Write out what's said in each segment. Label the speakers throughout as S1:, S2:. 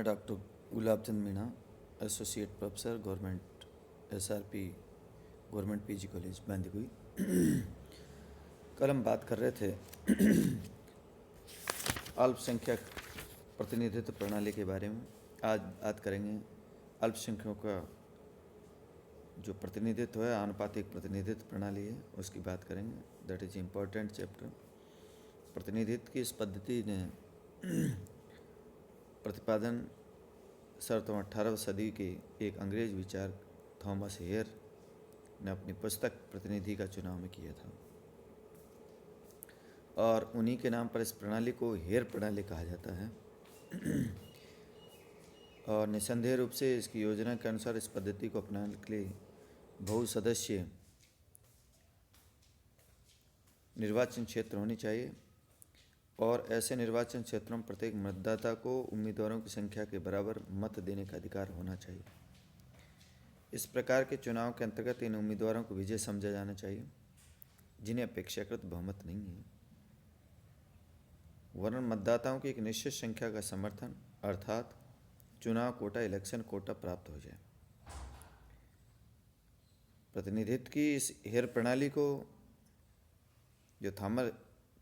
S1: मैं doctor Gulab Chand Meena, associate professor government SRP government PG college Bandikui. कल हम बात कर रहे थे अल्पसंख्यक प्रतिनिधित्व प्रणाली के बारे में। आज बात करेंगे अल्पसंख्यकों का जो प्रतिनिधित्व है, आनुपातिक प्रतिनिधित्व प्रणाली है, उसकी बात करेंगे। That is important chapter. प्रतिनिधित्व की इस पद्धति ने प्रतिपादन सर्वप्रथम 18वीं सदी के एक अंग्रेज विचारक थॉमस हेयर ने अपनी पुस्तक प्रतिनिधि का चुनाव में किया था, और उन्हीं के नाम पर इस प्रणाली को हेयर प्रणाली कहा जाता है। और निसंदेह रूप से इसकी योजना के अनुसार इस पद्धति को अपनाने के लिए बहुसदस्यीय निर्वाचन क्षेत्र होनी चाहिए, और ऐसे निर्वाचन क्षेत्रों में प्रत्येक मतदाता को उम्मीदवारों की संख्या के बराबर मत देने का अधिकार होना चाहिए। इस प्रकार के चुनाव के अंतर्गत इन उम्मीदवारों को विजय समझा जाना चाहिए जिन्हें अपेक्षाकृत बहुमत नहीं है, वरन मतदाताओं की एक निश्चित संख्या का समर्थन अर्थात चुनाव कोटा, इलेक्शन कोटा प्राप्त हो जाए। प्रतिनिधित्व की इस हेयर प्रणाली को जो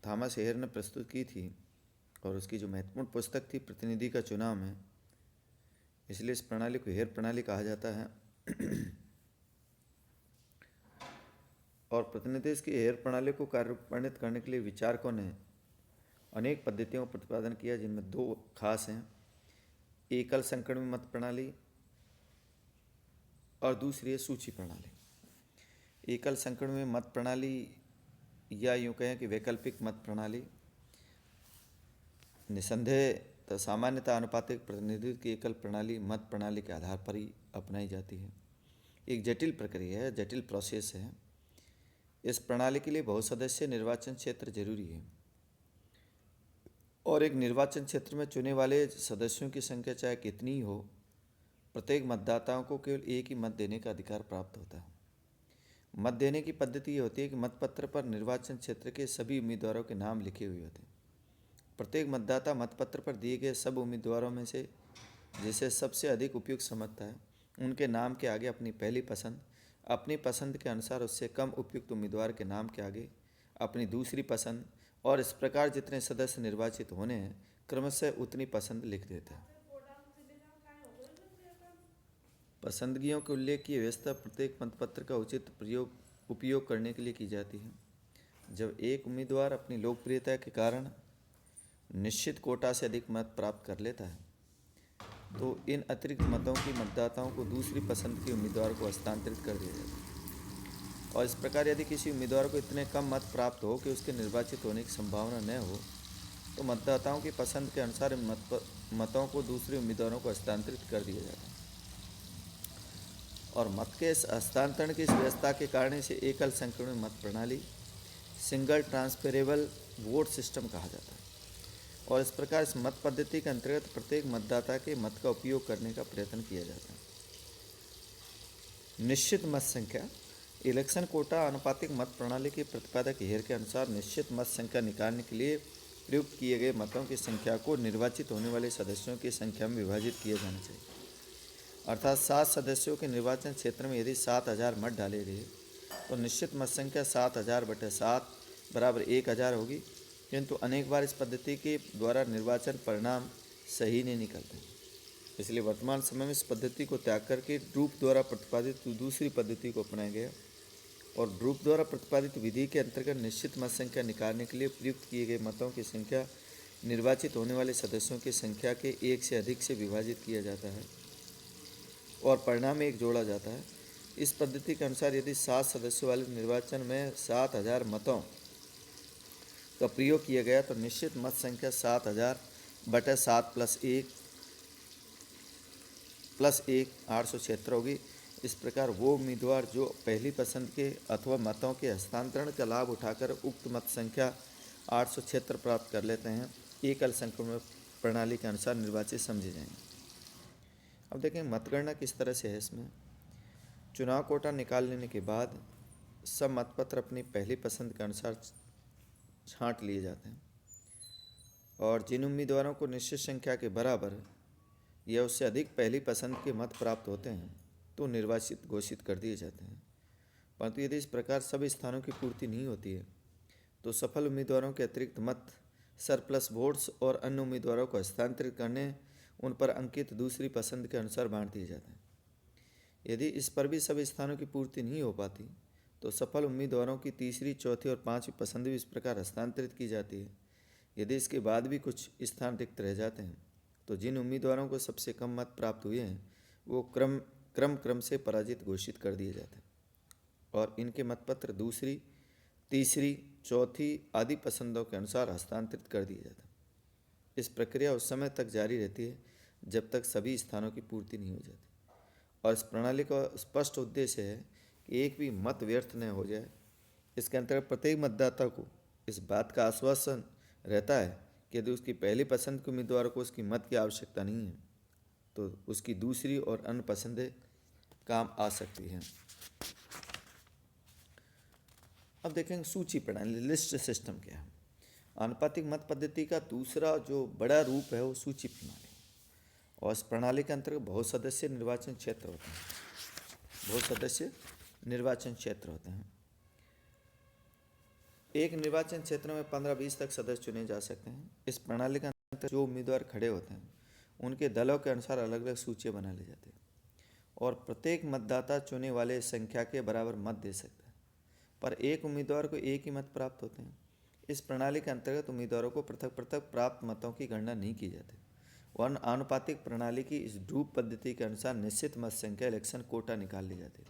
S1: थॉमस हेयर ने प्रस्तुत की थी, और उसकी जो महत्वपूर्ण पुस्तक थी प्रतिनिधि का चुनाव में, इसलिए इस प्रणाली को हेयर प्रणाली कहा जाता है। और प्रतिनिधि की हेयर प्रणाली को कार्यान्वित करने के लिए विचारकों ने अनेक पद्धतियों का प्रतिपादन किया, जिनमें दो खास हैं। एकल संक्रमण मत प्रणाली और दूसरी है सूची प्रणाली। एकल संक्रमण मत प्रणाली, या यूँ कहें कि वैकल्पिक मत प्रणाली, निसंदेह सामान्यतः आनुपातिक प्रतिनिधित्व की एकल प्रणाली मत प्रणाली के आधार पर ही अपनाई जाती है। एक जटिल प्रक्रिया है, जटिल प्रोसेस है। इस प्रणाली के लिए बहुसदस्यीय निर्वाचन क्षेत्र जरूरी है, और एक निर्वाचन क्षेत्र में चुने वाले सदस्यों की संख्या चाहे कितनी ही हो, प्रत्येक मतदाताओं को केवल एक ही मत देने का अधिकार प्राप्त होता है। मत देने की पद्धति ये होती है कि मतपत्र पर निर्वाचन क्षेत्र के सभी उम्मीदवारों के नाम लिखे हुए होते हैं। प्रत्येक मतदाता मतपत्र पर दिए गए सब उम्मीदवारों में से जिसे सबसे अधिक उपयुक्त समझता है, उनके नाम के आगे अपनी पहली पसंद, अपनी पसंद के अनुसार उससे कम उपयुक्त उम्मीदवार के नाम के आगे अपनी दूसरी पसंद, और इस प्रकार जितने सदस्य निर्वाचित होने हैं क्रमशः उतनी पसंद लिख देता है। पसंदगियों के उल्लेख की व्यवस्था प्रत्येक मतपत्र का उचित उपयोग करने के लिए की जाती है। जब एक उम्मीदवार अपनी लोकप्रियता के कारण निश्चित कोटा से अधिक मत प्राप्त कर लेता है, तो इन अतिरिक्त मतों की मतदाताओं को दूसरी पसंद के उम्मीदवार को हस्तांतरित कर दिया जाता है। और इस प्रकार यदि किसी उम्मीदवार को इतने कम मत प्राप्त हो कि उसके निर्वाचित होने की संभावना न हो, तो मतदाताओं की पसंद के अनुसार मतों को दूसरे उम्मीदवारों को हस्तांतरित कर दिया जाता है। और मत के इस हस्तांतरण की इस व्यवस्था के कारण इसे एकल संक्रमण मत प्रणाली, सिंगल ट्रांसफरेबल वोट सिस्टम कहा जाता है। और इस प्रकार इस मत पद्धति के अंतर्गत प्रत्येक मतदाता के मत का उपयोग करने का प्रयत्न किया जाता है। निश्चित मत संख्या, इलेक्शन कोटा आनुपातिक मत प्रणाली के प्रतिपादक हेयर के अनुसार निश्चित मत संख्या निकालने के लिए प्रयुक्त किए गए मतों की संख्या को निर्वाचित होने वाले सदस्यों की संख्या में विभाजित किया जाना चाहिए। अर्थात 7 सदस्यों के निर्वाचन क्षेत्र में यदि 7000 मत डाले गए, तो निश्चित मत संख्या 7000/7 बराबर 1000 होगी। किंतु अनेक बार इस पद्धति के द्वारा निर्वाचन परिणाम सही नहीं निकलते, इसलिए वर्तमान समय में इस पद्धति को त्याग करके ड्रूप द्वारा प्रतिपादित दूसरी पद्धति को अपनाया गया। और ड्रूप द्वारा प्रतिपादित विधि के अंतर्गत निश्चित मत संख्या निकालने के लिए प्रयुक्त किए गए मतों की संख्या निर्वाचित होने वाले सदस्यों की संख्या के 1 से अधिक से विभाजित किया जाता है, और परिणाम में 1 जोड़ा जाता है। इस पद्धति के अनुसार यदि 7 सदस्यों वाले निर्वाचन में 7000 मतों का प्रयोग किया गया, तो निश्चित मत संख्या 7000/7 + 1 876 होगी। इस प्रकार वो उम्मीदवार जो पहली पसंद के अथवा मतों के हस्तांतरण का लाभ उठाकर उक्त मत संख्या 876 प्राप्त कर लेते हैं, एकल संक्रमण प्रणाली के अनुसार निर्वाचित समझे जाएंगे। अब देखें मतगणना किस तरह से है। इसमें चुनाव कोटा निकाल लेने के बाद सब मतपत्र अपनी पहली पसंद के अनुसार छांट लिए जाते हैं, और जिन उम्मीदवारों को निश्चित संख्या के बराबर या उससे अधिक पहली पसंद के मत प्राप्त होते हैं तो निर्वाचित घोषित कर दिए जाते हैं। परंतु यदि इस प्रकार सभी स्थानों की पूर्ति नहीं होती है तो सफल उम्मीदवारों के अतिरिक्त मत सरप्लस वोट्स और अन्य उम्मीदवारों को हस्तांतरित करने उन पर अंकित दूसरी पसंद के अनुसार बांट दिए जाते हैं। यदि इस पर भी सभी स्थानों की पूर्ति नहीं हो पाती तो सफल उम्मीदवारों की तीसरी, चौथी और पांचवी पसंद भी इस प्रकार हस्तांतरित की जाती है। यदि इसके बाद भी कुछ स्थान रिक्त रह जाते हैं तो जिन उम्मीदवारों को सबसे कम मत प्राप्त हुए हैं वो क्रम से पराजित घोषित कर दिए जाते हैं और इनके मतपत्र दूसरी, तीसरी, चौथी आदि पसंदों के अनुसार हस्तांतरित कर दिए जाते हैं। इस प्रक्रिया उस समय तक जारी रहती है जब तक सभी स्थानों की पूर्ति नहीं हो जाती और इस प्रणाली का स्पष्ट उद्देश्य है कि एक भी मत व्यर्थ न हो जाए। इसके अंतर्गत प्रत्येक मतदाता को इस बात का आश्वासन रहता है कि यदि उसकी पहली पसंद के उम्मीदवार को उसकी मत की आवश्यकता नहीं है तो उसकी दूसरी और अन्य पसंदें काम आ सकती हैं। अब देखेंगे सूची प्रणाली, लिस्ट सिस्टम क्या है। आनुपातिक मत पद्धति का दूसरा जो बड़ा रूप है वो सूची प्रणाली, और इस प्रणाली के अंतर्गत बहुत सदस्य निर्वाचन क्षेत्र होते हैं। एक निर्वाचन क्षेत्र में 15-20 तक सदस्य चुने जा सकते हैं। इस प्रणाली के अंतर्गत जो उम्मीदवार खड़े होते हैं उनके दलों के अनुसार अलग अलग सूचियाँ बना ली जाती हैं और प्रत्येक मतदाता चुने वाले संख्या के बराबर मत दे सकता है, पर एक उम्मीदवार को एक ही मत प्राप्त होते हैं। इस प्रणाली के अंतर्गत उम्मीदवारों को पृथक पृथक प्राप्त मतों की गणना नहीं की जाती। वन आनुपातिक प्रणाली की इस ड्रूप पद्धति के अनुसार निश्चित मत संख्या इलेक्शन कोटा निकाल ली जाती है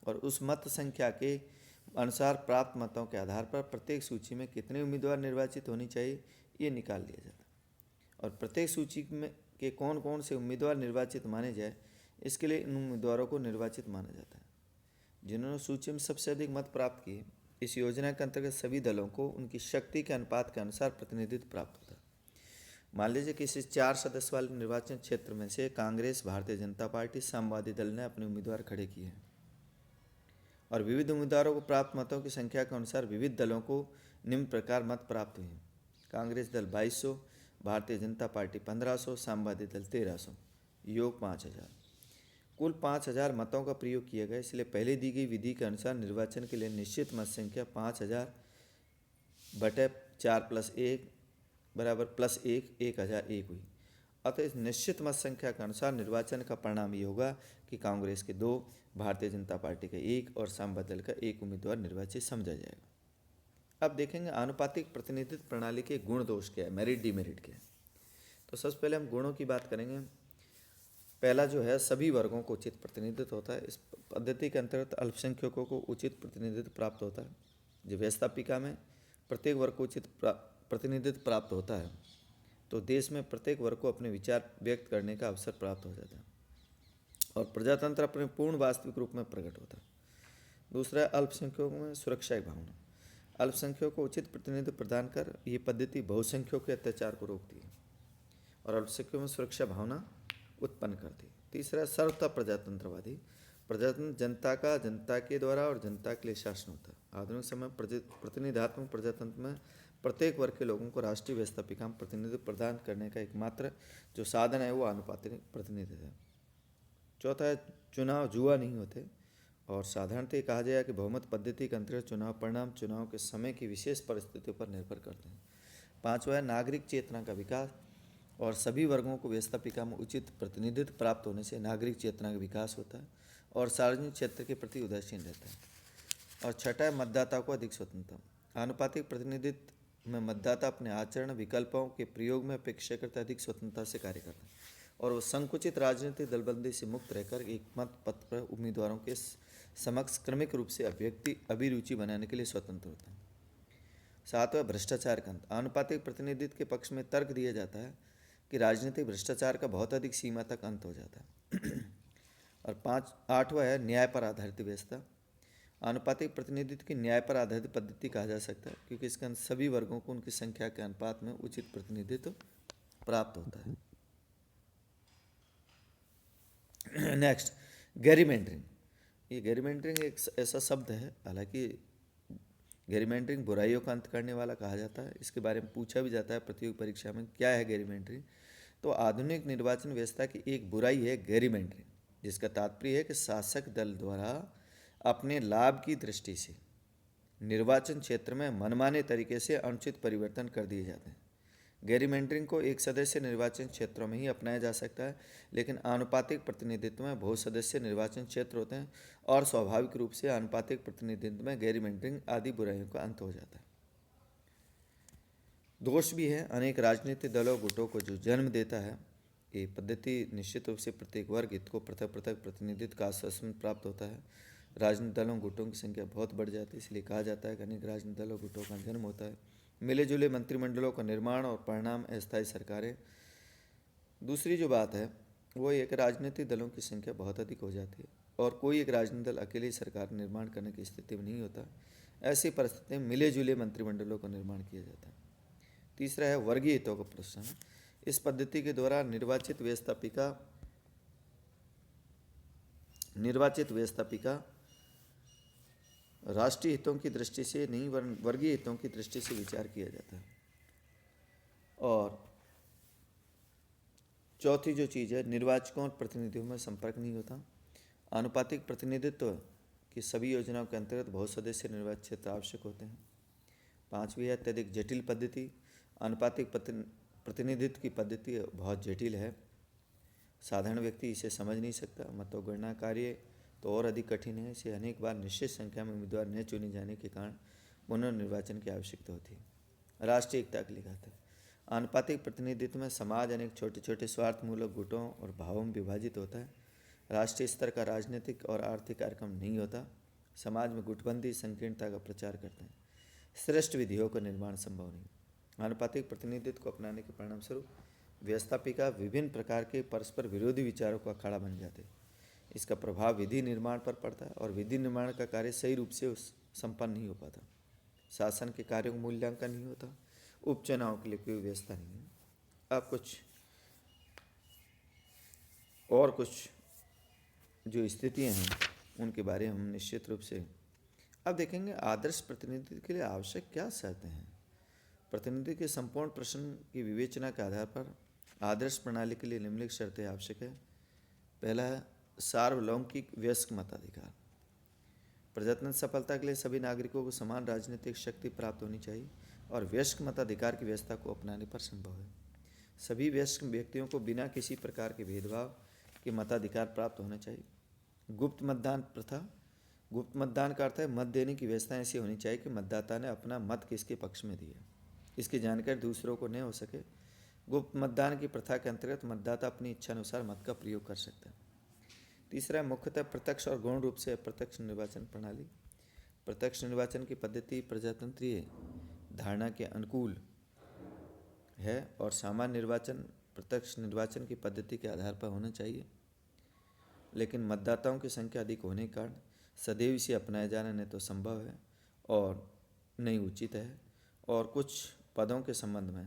S1: और उस मत संख्या के अनुसार प्राप्त मतों के आधार पर प्रत्येक सूची में कितने उम्मीदवार निर्वाचित होनी चाहिए ये निकाल लिया जाता है और प्रत्येक सूची में के कौन कौन से उम्मीदवार निर्वाचित माने जाए इसके लिए इन उम्मीदवारों को निर्वाचित माना जाता है जिन्होंने सूची में सबसे अधिक मत प्राप्त किए। इस योजना के अंतर्गत सभी दलों को उनकी शक्ति के अनुपात के अनुसार प्रतिनिधित्व प्राप्त होता है। मान लीजिए किसी 4 सदस्य वाले निर्वाचन क्षेत्र में से कांग्रेस, भारतीय जनता पार्टी, समाजवादी दल ने अपने उम्मीदवार खड़े किए हैं और विविध उम्मीदवारों को प्राप्त मतों की संख्या के अनुसार विविध दलों को निम्न प्रकार मत प्राप्त हुए हैं। कांग्रेस दल 2200, भारतीय जनता पार्टी 1500, समाजवादी दल 1300, योग 5000। कुल 5000 मतों का प्रयोग किया गया। इसलिए पहले दी गई विधि के अनुसार निर्वाचन के लिए निश्चित मत संख्या 5000/4+1 बराबर +1 1001 हुई। अतः इस निश्चित मत संख्या के अनुसार निर्वाचन का परिणाम ये होगा कि कांग्रेस के 2, भारतीय जनता पार्टी का 1 और समाजवादी दल का 1 उम्मीदवार निर्वाचित समझा जाएगा। अब देखेंगे आनुपातिक प्रतिनिधित्व प्रणाली के गुण दोष क्या है, मेरिट डिमेरिट क्या है। तो सबसे पहले हम गुणों की बात करेंगे। पहला जो है सभी वर्गों को उचित प्रतिनिधित्व होता है। इस पद्धति के अंतर्गत अल्पसंख्यकों को उचित प्रतिनिधित्व प्राप्त होता है। जब व्यवस्थापिका में प्रत्येक वर्ग को उचित प्रतिनिधित्व प्राप्त होता है तो देश में प्रत्येक वर्ग को अपने विचार व्यक्त करने का अवसर प्राप्त हो जाता है और प्रजातंत्र अपने पूर्ण वास्तविक रूप में प्रकट होता है। दूसरा है अल्पसंख्यकों में सुरक्षा की भावना। अल्पसंख्यकों को उचित प्रतिनिधित्व प्रदान कर ये पद्धति बहुसंख्यकों के अत्याचार को रोकती है और अल्पसंख्यकों में सुरक्षा भावना उत्पन्न करती है। तीसरा सर्वथा प्रजातंत्रवादी। प्रजातंत्र जनता के द्वारा और जनता के लिए शासन होता है। आधुनिक समय प्रतिनिधात्मक प्रजातंत्र में प्रत्येक वर्ग के लोगों को राष्ट्रीय व्यवस्थापिका में प्रतिनिधित्व प्रदान करने का एकमात्र जो साधन है वो आनुपातिक प्रतिनिधित्व है। चौथा है चुनाव जुआ नहीं होते और साधारणतः कहा जाए कि बहुमत पद्धति के अंतर्गत चुनाव परिणाम चुनाव के समय की विशेष परिस्थितियों पर निर्भर करते हैं। पांचवा है नागरिक चेतना का विकास और सभी वर्गों को व्यवस्थापिका में उचित प्रतिनिधित्व प्राप्त होने से नागरिक चेतना का विकास होता है और सार्वजनिक क्षेत्र के प्रति उदासीन रहता है। और छठा है मतदाता को अधिक स्वतंत्रता। आनुपातिक प्रतिनिधित्व में मतदाता अपने आचरण विकल्पों के प्रयोग में अपेक्षाकृत अधिक स्वतंत्रता से कार्य करता है और वो संकुचित राजनीतिक दलबंदी से मुक्त रहकर एक मत पत्र पर उम्मीदवारों के समक्ष क्रमिक रूप से अभिरुचि बनाने के लिए स्वतंत्र होता है। सातवां भ्रष्टाचार का अंत। आनुपातिक प्रतिनिधित्व के पक्ष में तर्क दिया जाता है कि राजनीतिक भ्रष्टाचार का बहुत अधिक सीमा तक अंत हो जाता है। और आठवां है न्याय पर आधारित व्यवस्था। आनुपातिक प्रतिनिधित्व की न्याय पर आधारित पद्धति कहा जा सकता है क्योंकि इसके अंदर सभी वर्गों को उनकी संख्या के अनुपात में उचित प्रतिनिधित्व प्राप्त होता है। नेक्स्ट, गेरीमेंडरिंग। ये गेरीमेंडरिंग एक ऐसा शब्द है, हालांकि गेरीमेंडरिंग बुराइयों का अंत करने वाला कहा जाता है। इसके बारे में पूछा भी जाता है प्रतियोगी परीक्षा में, क्या है गेरीमेंडरिंग। तो आधुनिक निर्वाचन व्यवस्था की एक बुराई है गेरीमेंट्रिंग, जिसका तात्पर्य है कि शासक दल द्वारा अपने लाभ की दृष्टि से निर्वाचन क्षेत्र में मनमाने तरीके से अनुचित परिवर्तन कर दिए जाते हैं। गेरीमेंट्रिंग को एक सदस्य निर्वाचन क्षेत्रों में ही अपनाया जा सकता है, लेकिन आनुपातिक प्रतिनिधित्व में बहु सदस्य निर्वाचन क्षेत्र होते हैं और स्वाभाविक रूप से आनुपातिक प्रतिनिधित्व में गेरीमेंट्रिंग आदि बुराइयों का अंत हो जाता है। दोष भी है अनेक राजनीतिक दलों गुटों को जो जन्म देता है। ये पद्धति निश्चित रूप से प्रत्येक वर्ग हित को पृथक पृथक प्रतिनिधित्व का आश्वासन प्राप्त होता है। राजनीतिक दलों गुटों की संख्या बहुत बढ़ जाती है, इसलिए कहा जाता है कि अनेक राजनीतिक दलों गुटों का जन्म होता है। मिले जुले मंत्रिमंडलों का निर्माण और परिणाम अस्थायी सरकारें। दूसरी जो बात है वो एक राजनीतिक दलों की संख्या बहुत अधिक हो जाती है और कोई एक राजनीतिक दल अकेले ही सरकार निर्माण करने की स्थिति में नहीं होता। ऐसी परिस्थिति में मिले जुले मंत्रिमंडलों का निर्माण किया जाता है। तीसरा है वर्गीय हितों का प्रश्न। इस पद्धति के द्वारा निर्वाचित व्यवस्थापिका राष्ट्रीय हितों की दृष्टि से नहीं वर्गीय हितों की दृष्टि से विचार किया जाता है। और चौथी जो चीज़ है, निर्वाचकों और प्रतिनिधियों में संपर्क नहीं होता। आनुपातिक प्रतिनिधित्व की सभी योजनाओं के अंतर्गत बहुत सदस्य निर्वाचन क्षेत्र आवश्यक होते हैं। पांचवी है अत्यधिक जटिल पद्धति। आनुपातिक प्रतिनिधित्व की पद्धति बहुत जटिल है, साधारण व्यक्ति इसे समझ नहीं सकता। मतगणना कार्य तो और अधिक कठिन है। इसे अनेक बार निश्चित संख्या में उम्मीदवार न चुने जाने के कारण पुनर्निर्वाचन की आवश्यकता होती है। राष्ट्रीय एकता के लिए कहते हैं आनुपातिक प्रतिनिधित्व में समाज अनेक छोटे छोटे स्वार्थमूलक गुटों और भावों में विभाजित होता है। राष्ट्रीय स्तर का राजनीतिक और आर्थिक कार्यक्रम नहीं होता। समाज में गुटबंदी संकीर्णता का प्रचार करते हैं। श्रेष्ठ विधियों का निर्माण संभव नहीं। आनुपातिक प्रतिनिधित्व को अपनाने के परिणाम स्वरूप व्यवस्थापिका विभिन्न प्रकार के परस्पर विरोधी विचारों का अखाड़ा बन जाते हैं। इसका प्रभाव विधि निर्माण पर पड़ता है और विधि निर्माण का कार्य सही रूप से संपन्न नहीं हो पाता। शासन के कार्यों का मूल्यांकन नहीं होता। उपचुनाव के लिए कोई व्यवस्था नहीं है। अब कुछ जो स्थितियां हैं उनके बारे में हम निश्चित रूप से अब देखेंगे। आदर्श प्रतिनिधित्व के लिए आवश्यक क्या शर्तें हैं। प्रतिनिधि के संपूर्ण प्रश्न की विवेचना के आधार पर आदर्श प्रणाली के लिए निम्नलिखित शर्तें आवश्यक है। पहला है सार्वलौकिक वयस्क मताधिकार। प्रजातंत्र सफलता के लिए सभी नागरिकों को समान राजनीतिक शक्ति प्राप्त होनी चाहिए और वयस्क मताधिकार की व्यवस्था को अपनाने पर संभव है। सभी वयस्क व्यक्तियों को बिना किसी प्रकार के भेदभाव के मताधिकार प्राप्त होना चाहिए। गुप्त मतदान प्रथा। गुप्त मतदान का अर्थ है मत देने की व्यवस्था ऐसी होनी चाहिए कि मतदाता ने अपना मत किसके पक्ष में दिया इसकी जानकारी दूसरों को न हो सके। गुप्त मतदान की प्रथा के अंतर्गत मतदाता अपनी इच्छा अनुसार मत का प्रयोग कर सकता है। तीसरा, मुख्यतः प्रत्यक्ष और गौण रूप से अप्रत्यक्ष निर्वाचन प्रणाली। प्रत्यक्ष निर्वाचन की पद्धति प्रजातंत्रीय धारणा के अनुकूल है और सामान्य निर्वाचन प्रत्यक्ष निर्वाचन की पद्धति के आधार पर होना चाहिए, लेकिन मतदाताओं की संख्या अधिक होने के कारण सदैव इसे अपनाया जाना न तो संभव है और न ही उचित है। और कुछ पदों के संबंध में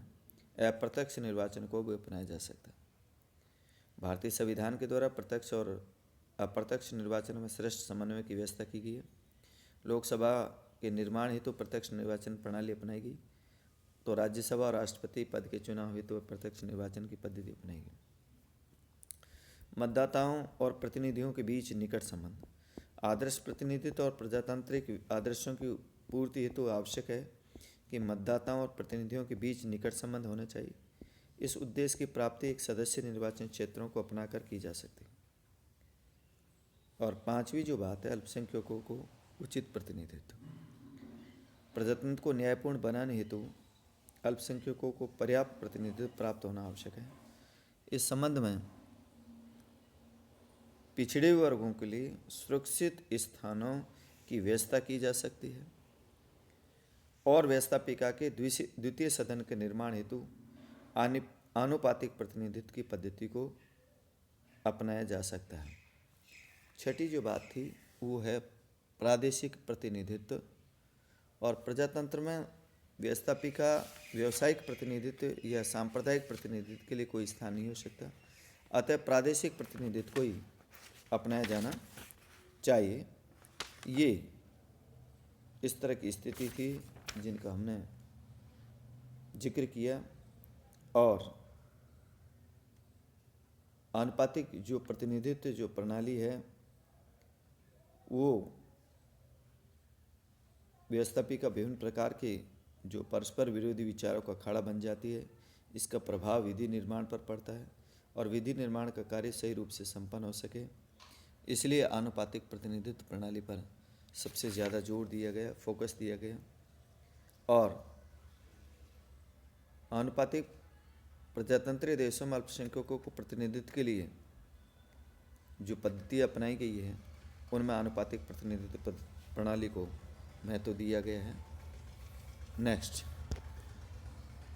S1: अप्रत्यक्ष निर्वाचन को भी अपनाया जा सकता है। भारतीय संविधान के द्वारा प्रत्यक्ष और अप्रत्यक्ष निर्वाचन में श्रेष्ठ समन्वय की व्यवस्था की गई है। लोकसभा के निर्माण हेतु प्रत्यक्ष निर्वाचन प्रणाली अपनाई गई, तो राज्यसभा और राष्ट्रपति पद के चुनाव हेतु प्रत्यक्ष निर्वाचन की पद्धति अपनाई गई। मतदाताओं और प्रतिनिधियों के बीच निकट संबंध। आदर्श प्रतिनिधित्व और प्रजातांत्रिक आदर्शों की पूर्ति हेतु आवश्यक है कि मतदाताओं और प्रतिनिधियों के बीच निकट संबंध होना चाहिए। इस उद्देश्य की प्राप्ति एक सदस्य निर्वाचन क्षेत्रों को अपनाकर की जा सकती है। और पांचवी जो बात है, अल्पसंख्यकों को उचित प्रतिनिधित्व। प्रजातंत्र को न्यायपूर्ण बनाने हेतु अल्पसंख्यकों को पर्याप्त प्रतिनिधित्व प्राप्त होना आवश्यक है। इस संबंध में पिछड़े वर्गों के लिए सुरक्षित स्थानों की व्यवस्था की जा सकती है और व्यवस्थापिका के द्वितीय सदन के निर्माण हेतु आनुपातिक प्रतिनिधित्व की पद्धति को अपनाया जा सकता है। छठी जो बात थी वो है प्रादेशिक प्रतिनिधित्व। और प्रजातंत्र में व्यवस्थापिका व्यावसायिक प्रतिनिधित्व या सांप्रदायिक प्रतिनिधित्व के लिए कोई स्थान नहीं हो सकता, अतः प्रादेशिक प्रतिनिधित्व को ही अपनाया जाना चाहिए। ये इस तरह की स्थिति थी जिनका हमने जिक्र किया और आनुपातिक जो प्रतिनिधित्व जो प्रणाली है वो व्यवस्थापी का विभिन्न प्रकार के जो परस्पर विरोधी विचारों का अखाड़ा बन जाती है। इसका प्रभाव विधि निर्माण पर पड़ता है और विधि निर्माण का कार्य सही रूप से संपन्न हो सके, इसलिए आनुपातिक प्रतिनिधित्व प्रणाली पर सबसे ज़्यादा जोर दिया गया, फोकस दिया गया। और आनुपातिक प्रजातंत्रीय देशों में अल्पसंख्यकों को प्रतिनिधित्व के लिए जो पद्धति अपनाई गई है उनमें आनुपातिक प्रतिनिधित्व प्रणाली को महत्व दिया गया है। नेक्स्ट,